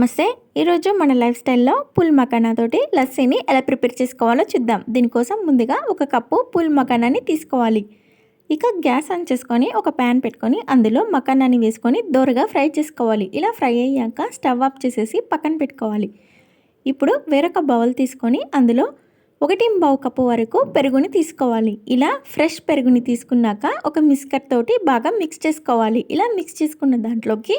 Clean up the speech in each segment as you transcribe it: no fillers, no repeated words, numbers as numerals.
నమస్తే. ఈరోజు మన లైఫ్ స్టైల్లో పూల్ మఖానా తోటి లస్సీని ఎలా ప్రిపేర్ చేసుకోవాలో చూద్దాం. దీనికోసం ముందుగా ఒక కప్పు పూల్ మఖానాని తీసుకోవాలి. ఇక గ్యాస్ ఆన్ చేసుకొని ఒక ప్యాన్ పెట్టుకొని అందులో మఖానాని వేసుకొని దోరగా ఫ్రై చేసుకోవాలి. ఇలా ఫ్రై అయ్యాక స్టవ్ ఆఫ్ చేసేసి పక్కన పెట్టుకోవాలి. ఇప్పుడు వేరొక బౌల్ తీసుకొని అందులో 1.5 కప్పు వరకు పెరుగుని తీసుకోవాలి. ఇలా ఫ్రెష్ పెరుగుని తీసుకున్నాక ఒక మిక్సర్ తోటి బాగా మిక్స్ చేసుకోవాలి. ఇలా మిక్స్ చేసుకున్న దాంట్లోకి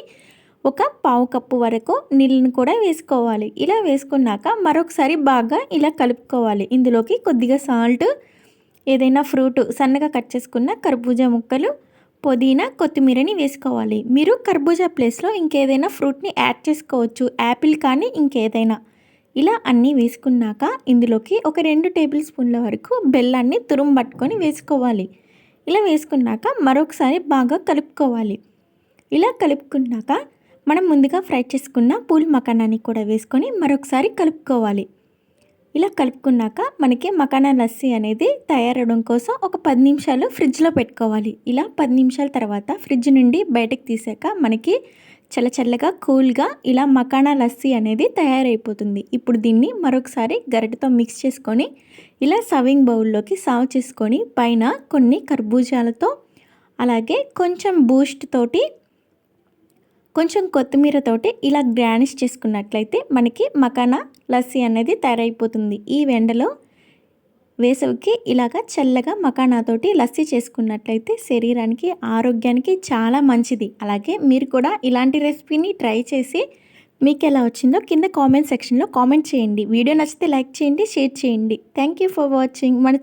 ఒక 1/2 కప్పు వరకు నీళ్ళని కూడా వేసుకోవాలి. ఇలా వేసుకున్నాక మరొకసారి బాగా ఇలా కలుపుకోవాలి. ఇందులోకి కొద్దిగా సాల్ట్, ఏదైనా ఫ్రూట్ సన్నగా కట్ చేసుకున్న కర్బూజా ముక్కలు, పుదీనా, కొత్తిమీరని వేసుకోవాలి. మీరు కర్బూజా ప్లేస్లో ఇంకేదైనా ఫ్రూట్ని యాడ్ చేసుకోవచ్చు, యాపిల్ కానీ ఇంకేదైనా. ఇలా అన్నీ వేసుకున్నాక ఇందులోకి ఒక 2 టేబుల్ స్పూన్ల వరకు బెల్లాన్ని తురుము పట్టుకొని వేసుకోవాలి. ఇలా వేసుకున్నాక మరొకసారి బాగా కలుపుకోవాలి. ఇలా కలుపుకున్నాక మనం ముందుగా ఫ్రై చేసుకున్న పూల్ మఖానాని కూడా వేసుకొని మరొకసారి కలుపుకోవాలి. ఇలా కలుపుకున్నాక మనకి మఖానా లస్సీ అనేది తయారవడం కోసం ఒక 10 నిమిషాలు ఫ్రిడ్జ్లో పెట్టుకోవాలి. ఇలా 10 నిమిషాల తర్వాత ఫ్రిడ్జ్ నుండి బయటకు తీసాక మనకి చల్లచల్లగా కూల్గా ఇలా మఖానా లస్సీ అనేది తయారైపోతుంది. ఇప్పుడు దీన్ని మరొకసారి గరిటెతో మిక్స్ చేసుకొని ఇలా సర్వింగ్ బౌల్లోకి సర్వ్ చేసుకొని పైన కొన్ని కర్బూజాలతో అలాగే కొంచెం బూస్ట్ తోటి కొంచెం కొత్తిమీరతోటి ఇలా గార్నిష్ చేసుకున్నట్లయితే మనకి మఖానా లస్సీ అనేది తయారైపోతుంది. ఈ ఎండలో వేసవికి ఇలాగా చల్లగా మఖానాతోటి లస్సీ చేసుకున్నట్లయితే శరీరానికి ఆరోగ్యానికి చాలా మంచిది. అలాగే మీరు కూడా ఇలాంటి రెసిపీని ట్రై చేసి మీకు ఎలా వచ్చిందో కింద కామెంట్ సెక్షన్లో కామెంట్ చేయండి. వీడియో నచ్చితే లైక్ చేయండి, షేర్ చేయండి. Thank you for watching. మన